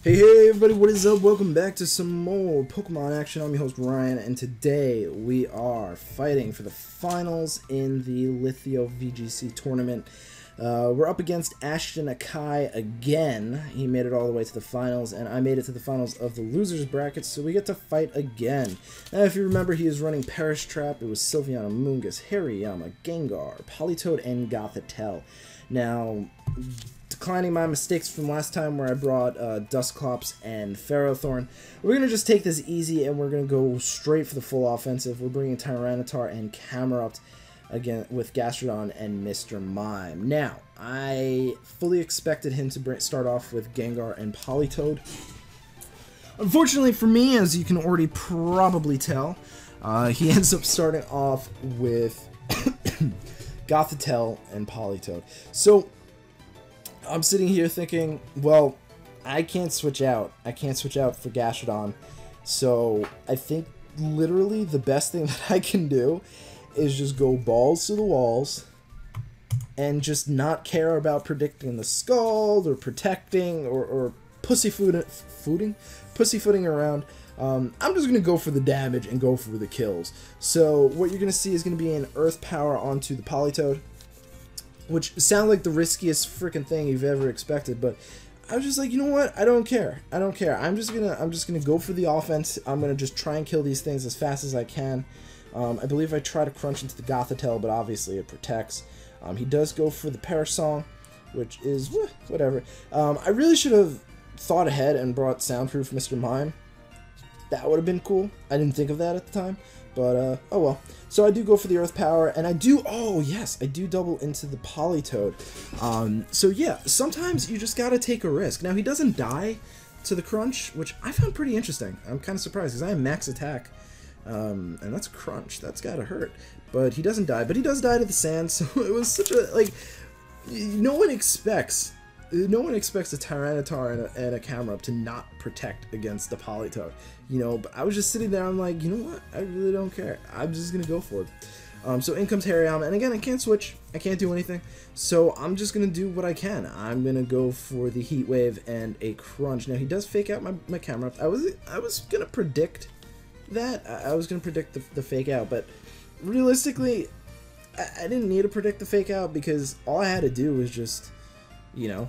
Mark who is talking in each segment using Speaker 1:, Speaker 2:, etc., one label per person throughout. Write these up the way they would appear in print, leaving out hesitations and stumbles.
Speaker 1: Hey everybody, what is up? Welcome back to some more Pokemon action. I'm your host Ryan, and today we are fighting for the finals in the Lithio VGC tournament. We're up against Ashton Akai again. He made it all the way to the finals, and I made it to the finals of the losers bracket, so we get to fight again. Now, if you remember, he is running PerishTrap. It was Sylveon, Amoonguss, Hariyama, Gengar, Politoed, and Gothitelle. Now, declining my mistakes from last time where I brought Dusclops and Ferrothorn, we're going to just take this easy and we're going to go straight for the full offensive. We're bringing Tyranitar and Camerupt again with Gastrodon and Mr. Mime. Now, I fully expected him to start off with Gengar and Politoed. Unfortunately for me, as you can already probably tell, he ends up starting off with Gothitelle and Politoed. So I'm sitting here thinking, well, I can't switch out. I can't switch out for Gastrodon. So I think literally the best thing that I can do is just go balls to the walls and just not care about predicting the Scald or protecting or pussyfooting around. I'm just going to go for the damage and go for the kills. So what you're going to see is going to be an Earth Power onto the Politoed, which sounds like the riskiest freaking thing you've ever expected, but I was just like, you know what? I don't care. I don't care. I'm just gonna go for the offense. I'm gonna just try and kill these things as fast as I can. I believe I try to crunch into the Gothitelle, but obviously it protects. He does go for the Perish Song, which is whatever. I really should have thought ahead and brought Soundproof Mr. Mime. That would have been cool. I didn't think of that at the time, but oh well. So I do go for the Earth Power, and I do, oh yes, I do double into the Politoed. So yeah, sometimes you just gotta take a risk. Now, he doesn't die to the Crunch, which I found pretty interesting. I'm kind of surprised, because I have max attack, and that's Crunch. That's gotta hurt. But he doesn't die, but he does die to the Sand, so it was such a, like, no one expects a Tyranitar and a Camerupt to not protect against the Politoed, you know, but I was just sitting there, I'm like, you know what, I really don't care, I'm just gonna go for it. So in comes Hariyama, and again, I can't switch, I can't do anything, so I'm just gonna do what I can. I'm gonna go for the Heat Wave and a Crunch. Now, he does fake out my Camerupt. I was gonna predict that, I was gonna predict the fake out, but realistically, I didn't need to predict the fake out, because all I had to do was just, you know,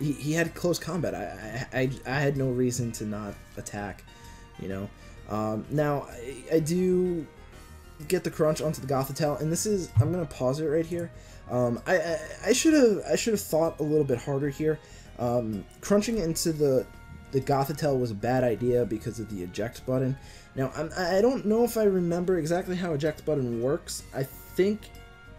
Speaker 1: he had close combat. I had no reason to not attack, you know. Now I do get the Crunch onto the Gothitelle, and this is, I'm gonna pause it right here. I should have thought a little bit harder here. Crunching into the Gothitelle was a bad idea because of the eject button. Now I don't know if I remember exactly how eject button works. I think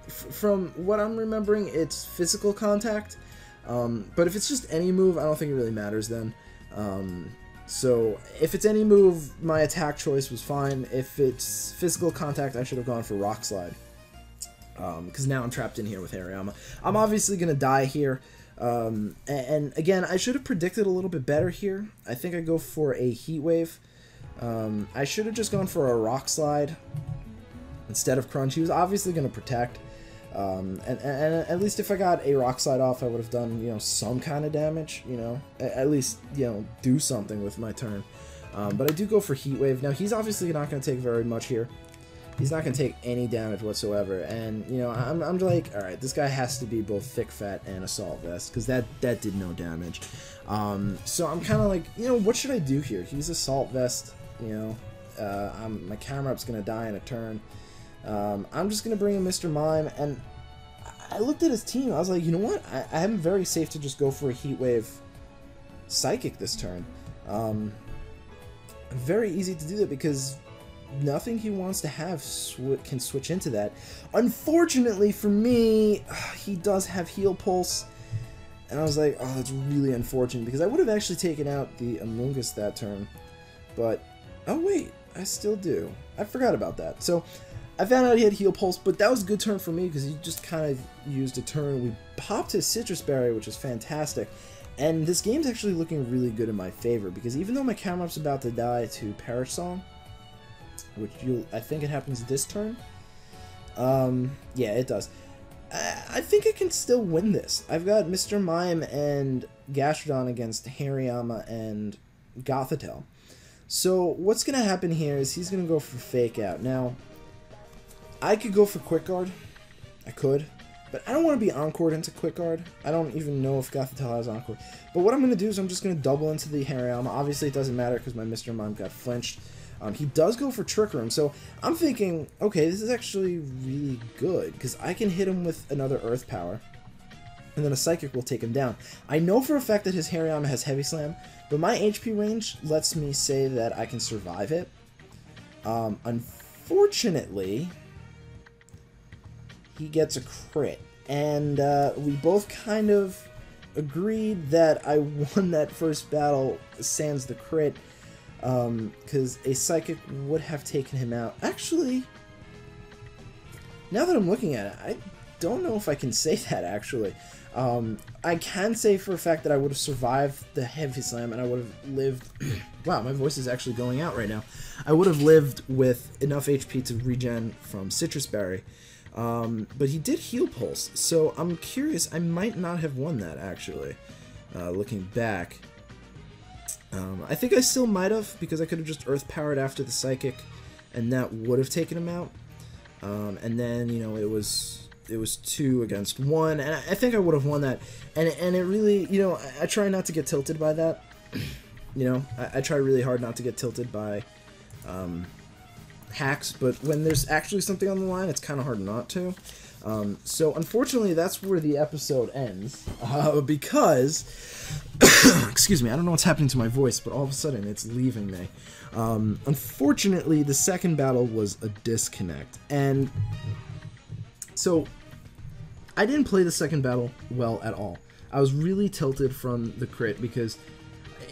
Speaker 1: from what I'm remembering, it's physical contact. But if it's just any move, I don't think it really matters then. So if it's any move, my attack choice was fine. If it's physical contact, I should have gone for Rock Slide. Because now I'm trapped in here with Hariyama. I'm obviously going to die here. And again, I should have predicted a little bit better here. I think I go for a Heat Wave. I should have just gone for a Rock Slide instead of Crunch. He was obviously going to protect. And at least if I got a Rock Slide off, I would have done, you know, some kind of damage, you know, at least, you know, do something with my turn. But I do go for Heat Wave. Now, he's obviously not going to take very much here. He's not going to take any damage whatsoever. And, you know, I'm like, alright, this guy has to be both Thick Fat and Assault Vest, because that did no damage. So I'm kind of like, you know, what should I do here? He's Assault Vest, you know, my Camerupt's going to die in a turn. I'm just going to bring in Mr. Mime, and I looked at his team, I was like, you know what, I am very safe to just go for a Heat Wave Psychic this turn. Very easy to do that, because nothing he wants to have can switch into that. Unfortunately for me, he does have Heal Pulse, and I was like, oh, that's really unfortunate, because I would have actually taken out the Amoonguss that turn, but, oh wait, I still do. I forgot about that. So I found out he had Heal Pulse, but that was a good turn for me because he just kind of used a turn. We popped his Citrus Berry, which is fantastic. And this game's actually looking really good in my favor because even though my Camerupt's about to die to Perish Song, which I think it happens this turn. Yeah, it does. I think I can still win this. I've got Mr. Mime and Gastrodon against Hariyama and Gothitelle. So what's going to happen here is he's going to go for Fake Out. Now, I could go for Quick Guard. I could. But I don't want to be Encored into Quick Guard. I don't even know if Gothitelle has Encore. But what I'm going to do is I'm just going to double into the Hariyama. Obviously, it doesn't matter because my Mr. Mime got flinched. He does go for Trick Room, so I'm thinking, okay, this is actually really good, because I can hit him with another Earth Power, and then a Psychic will take him down. I know for a fact that his Hariyama has Heavy Slam, but my HP range lets me say that I can survive it. Unfortunately, he gets a crit, and we both kind of agreed that I won that first battle sans the crit, because a Psychic would have taken him out. Actually, now that I'm looking at it, I don't know if I can say that, actually. I can say for a fact that I would have survived the Heavy Slam, and I would have lived... Wow, my voice is actually going out right now. I would have lived with enough HP to regen from Citrus Berry. But he did Heal Pulse, so I'm curious, I might not have won that, actually, looking back. I think I still might have, because I could have just Earth Powered after the Psychic, and that would have taken him out. And then, you know, it was 2 against 1, and I think I would have won that. And it really, you know, I try not to get tilted by that. You know, I try really hard not to get tilted by hacks, but when there's actually something on the line, it's kind of hard not to. So unfortunately, that's where the episode ends, because, excuse me, I don't know what's happening to my voice, but all of a sudden it's leaving me. Unfortunately, the second battle was a disconnect, and so I didn't play the second battle well at all. I was really tilted from the crit, because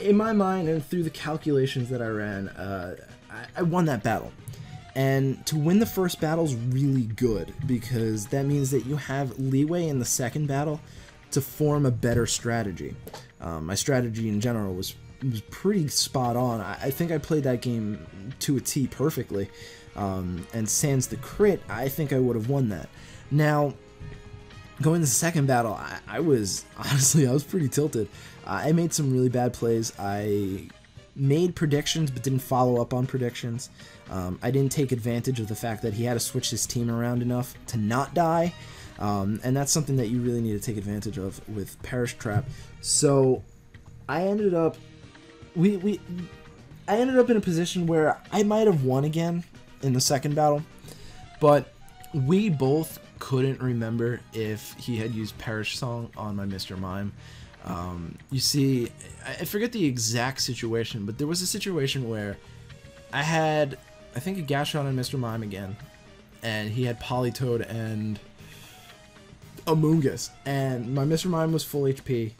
Speaker 1: in my mind and through the calculations that I ran, I won that battle. And to win the first battle is really good, because that means that you have leeway in the second battle to form a better strategy. My strategy in general was pretty spot on. I think I played that game to a T perfectly, and sans the crit, I think I would have won that. Now, going to the second battle, I was pretty tilted. I made some really bad plays. I made predictions but didn't follow up on predictions. I didn't take advantage of the fact that he had to switch his team around enough to not die, and that's something that you really need to take advantage of with PerishTrap. So I ended up I ended up in a position where I might have won again in the second battle, but we both couldn't remember if he had used Perish Song on my Mr. Mime. You see, I forget the exact situation, but there was a situation where I had, I think, a Gastrodon on Mr. Mime again, and he had Politoed and Amoonguss, and my Mr. Mime was full HP.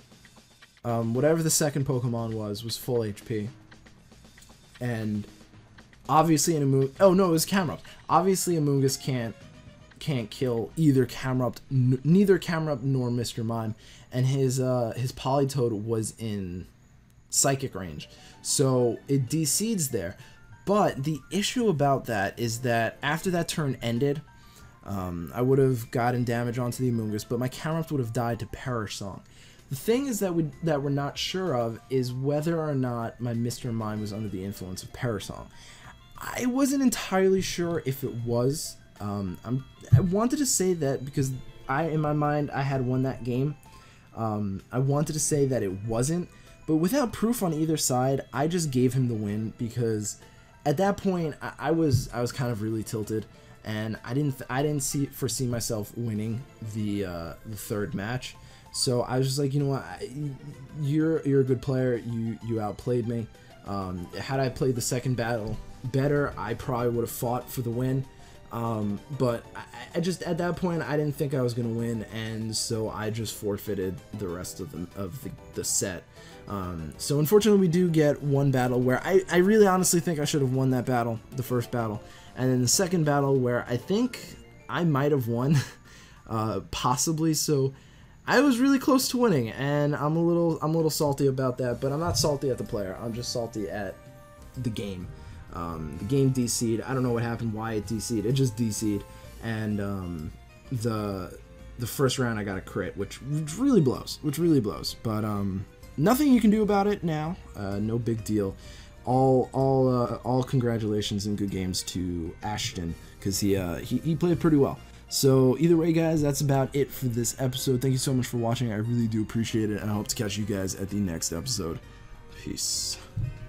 Speaker 1: Whatever the second Pokemon was full HP. And obviously oh no, it was Camerupt. Obviously Amoonguss can't kill either neither Camerupt nor Mr. Mime, and his Politoed was in Psychic range, so it DC'd there. But the issue about that is that after that turn ended, I would have gotten damage onto the Amoonguss, but my Camerupt would have died to Perish Song. The thing is that we're not sure of is whether or not my Mr. Mime was under the influence of Perish Song. I wasn't entirely sure if it was. I wanted to say that because in my mind, I had won that game. I wanted to say that it wasn't, but without proof on either side, I just gave him the win, because at that point, I was kind of really tilted, and I didn't foresee myself winning the third match. So I was just like, you know what, you're a good player. You outplayed me. Had I played the second battle better, I probably would have fought for the win. But I just, at that point, I didn't think I was gonna win, and so I just forfeited the rest of the set. So unfortunately, we do get one battle where I really honestly think I should have won that battle, the first battle, and then the second battle where I think I might have won, possibly. So I was really close to winning, and I'm a little salty about that, but I'm not salty at the player. I'm just salty at the game. The game DC'd. I don't know what happened, why it DC'd. It just DC'd, and the the first round I got a crit, which really blows, but nothing you can do about it now. No big deal. All congratulations and good games to Ashton, because he played pretty well. So either way, guys, that's about it for this episode. Thank you so much for watching. I really do appreciate it, and I hope to catch you guys at the next episode. Peace.